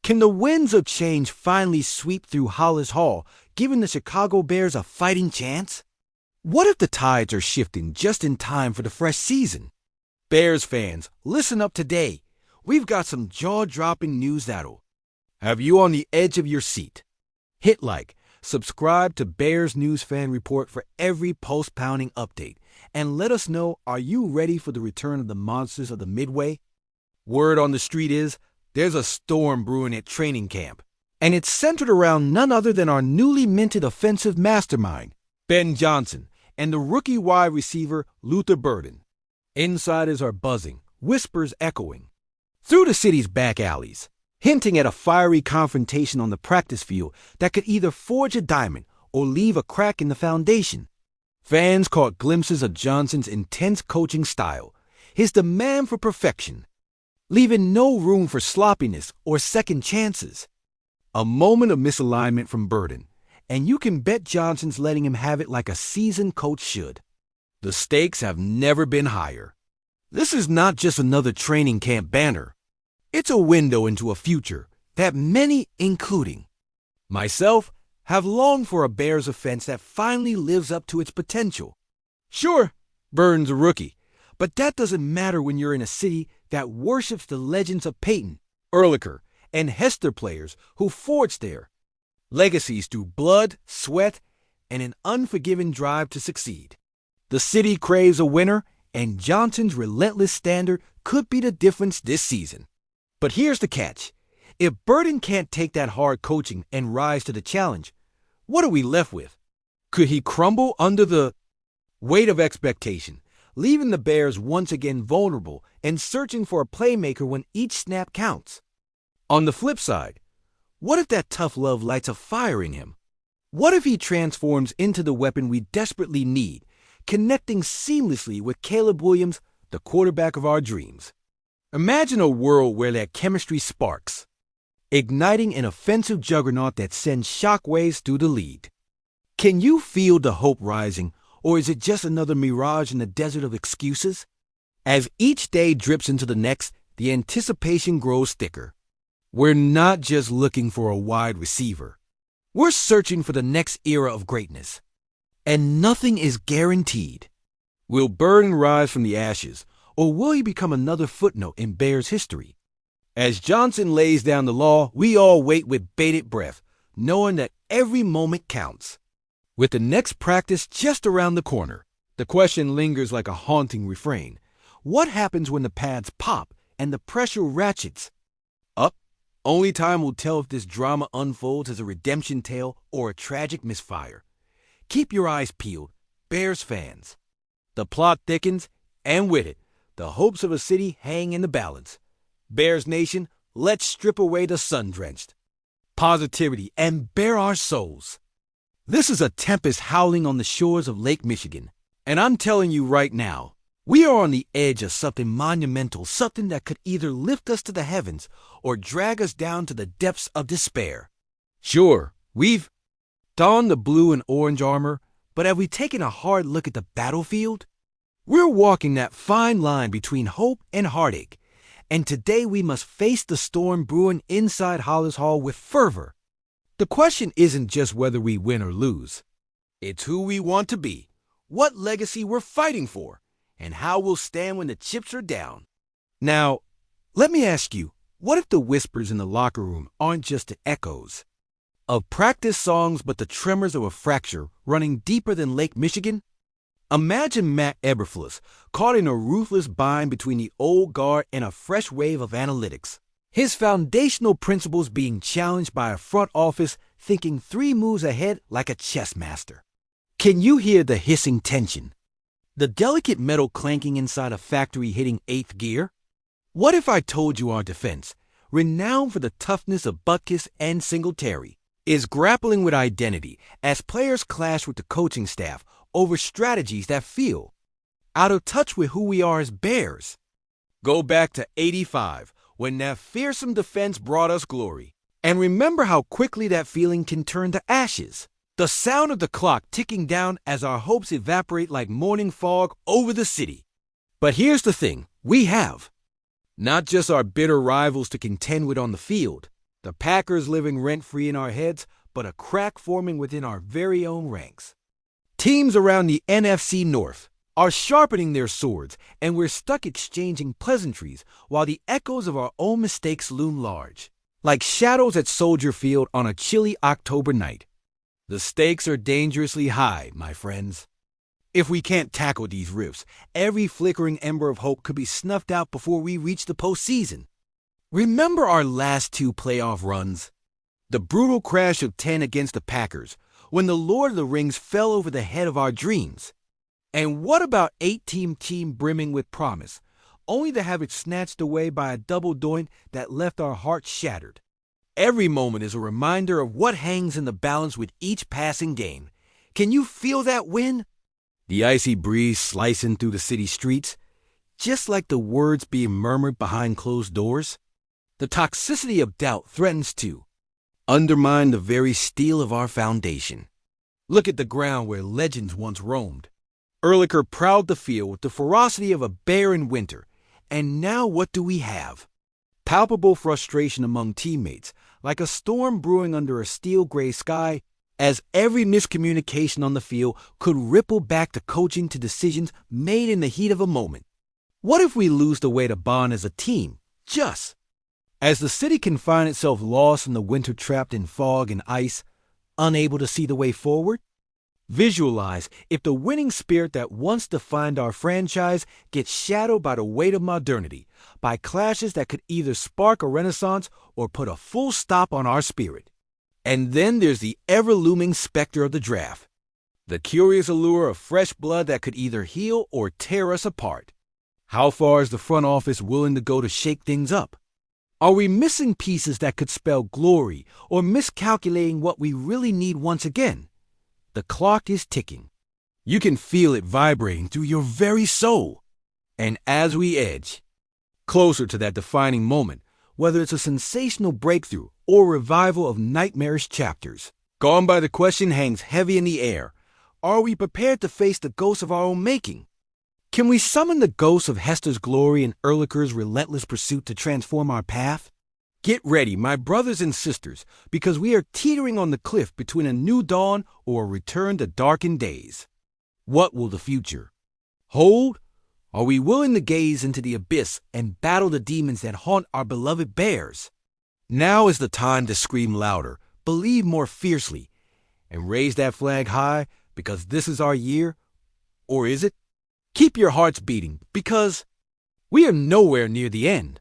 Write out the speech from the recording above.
Can the winds of change finally sweep through Hollis Hall, giving the Chicago Bears a fighting chance? What if the tides are shifting just in time for the fresh season? Bears fans, listen up today. We've got some jaw-dropping news that'll have you on the edge of your seat. Hit like, subscribe to Bears News Fan Report for every post-pounding update, and let us know, are you ready for the return of the monsters of the Midway? Word on the street is, there's a storm brewing at training camp, and it's centered around none other than our newly minted offensive mastermind, Ben Johnson, and the rookie wide receiver, Luther Burden. Insiders are buzzing, whispers echoing through the city's back alleys, hinting at a fiery confrontation on the practice field that could either forge a diamond or leave a crack in the foundation. Fans caught glimpses of Johnson's intense coaching style, his demand for perfection, leaving no room for sloppiness or second chances. A moment of misalignment from Burden, and you can bet Johnson's letting him have it like a seasoned coach should. The stakes have never been higher. This is not just another training camp banner. It's a window into a future that many, including myself, have longed for a Bears offense that finally lives up to its potential. Sure, Burden's a rookie, but that doesn't matter when you're in a city that worships the legends of Peyton, Ehrlicher, and Hester players who forged their legacies through blood, sweat, and an unforgiving drive to succeed. The city craves a winner, and Johnson's relentless standard could be the difference this season. But here's the catch. If Burden can't take that hard coaching and rise to the challenge, what are we left with? Could he crumble under the weight of expectation, leaving the Bears once again vulnerable and searching for a playmaker when each snap counts? On the flip side, what if that tough love lights a fire in him? What if he transforms into the weapon we desperately need, connecting seamlessly with Caleb Williams, the quarterback of our dreams? Imagine a world where that chemistry sparks, igniting an offensive juggernaut that sends shockwaves through the league. Can you feel the hope rising, or is it just another mirage in the desert of excuses? As each day drips into the next, the anticipation grows thicker. We're not just looking for a wide receiver. We're searching for the next era of greatness. And nothing is guaranteed. Will Burden rise from the ashes, or will he become another footnote in Bears history? As Johnson lays down the law, we all wait with bated breath, knowing that every moment counts. With the next practice just around the corner, the question lingers like a haunting refrain. What happens when the pads pop and the pressure ratchets up? Only time will tell if this drama unfolds as a redemption tale or a tragic misfire. Keep your eyes peeled, Bears fans. The plot thickens, and with it, the hopes of a city hang in the balance. Bears Nation, let's strip away the sun-drenched positivity and bare our souls. This is a tempest howling on the shores of Lake Michigan, and I'm telling you right now, we are on the edge of something monumental, something that could either lift us to the heavens or drag us down to the depths of despair. Sure, we've donned the blue and orange armor, but have we taken a hard look at the battlefield? We're walking that fine line between hope and heartache, and today we must face the storm brewing inside Hollis Hall with fervor. The question isn't just whether we win or lose. It's who we want to be, what legacy we're fighting for, and how we'll stand when the chips are down. Now, let me ask you, what if the whispers in the locker room aren't just the echoes of practice songs but the tremors of a fracture running deeper than Lake Michigan? Imagine Matt Eberflus caught in a ruthless bind between the old guard and a fresh wave of analytics. His foundational principles being challenged by a front office thinking 3 moves ahead like a chess master. Can you hear the hissing tension? The delicate metal clanking inside a factory hitting 8th gear? What if I told you our defense, renowned for the toughness of Butkus and Singletary, is grappling with identity as players clash with the coaching staff over strategies that feel out of touch with who we are as Bears? Go back to '85 when that fearsome defense brought us glory, and remember how quickly that feeling can turn to ashes. The sound of the clock ticking down as our hopes evaporate like morning fog over the city. But here's the thing, we have not just our bitter rivals to contend with on the field. The Packers living rent-free in our heads, but a crack forming within our very own ranks. Teams around the NFC North are sharpening their swords, and we're stuck exchanging pleasantries while the echoes of our own mistakes loom large, like shadows at Soldier Field on a chilly October night. The stakes are dangerously high, my friends. If we can't tackle these rifts, every flickering ember of hope could be snuffed out before we reach the postseason. Remember our last two playoff runs? The brutal crash of 10 against the Packers, when the Lord of the Rings fell over the head of our dreams. And what about 8-team brimming with promise, only to have it snatched away by a double doink that left our hearts shattered? Every moment is a reminder of what hangs in the balance with each passing game. Can you feel that wind? The icy breeze slicing through the city streets, just like the words being murmured behind closed doors. The toxicity of doubt threatens to undermine the very steel of our foundation. Look at the ground where legends once roamed. Ehrlicher prowled the field with the ferocity of a bear in winter. And now what do we have? Palpable frustration among teammates, like a storm brewing under a steel gray sky, as every miscommunication on the field could ripple back to coaching to decisions made in the heat of a moment. What if we lose the way to bond as a team, just as the city can find itself lost in the winter trapped in fog and ice, unable to see the way forward? Visualize if the winning spirit that once defined our franchise gets shadowed by the weight of modernity, by clashes that could either spark a renaissance or put a full stop on our spirit. And then there's the ever-looming specter of the draft, the curious allure of fresh blood that could either heal or tear us apart. How far is the front office willing to go to shake things up? Are we missing pieces that could spell glory or miscalculating what we really need once again? The clock is ticking. You can feel it vibrating through your very soul. And as we edge closer to that defining moment, whether it's a sensational breakthrough or revival of nightmarish chapters, Gone by the question hangs heavy in the air. Are we prepared to face the ghosts of our own making? Can we summon the ghosts of Hester's glory and Ehrlicher's relentless pursuit to transform our path? Get ready, my brothers and sisters, because we are teetering on the cliff between a new dawn or a return to darkened days. What will the future hold? Are we willing to gaze into the abyss and battle the demons that haunt our beloved Bears? Now is the time to scream louder, believe more fiercely, and raise that flag high because this is our year. Or is it? Keep your hearts beating because we are nowhere near the end.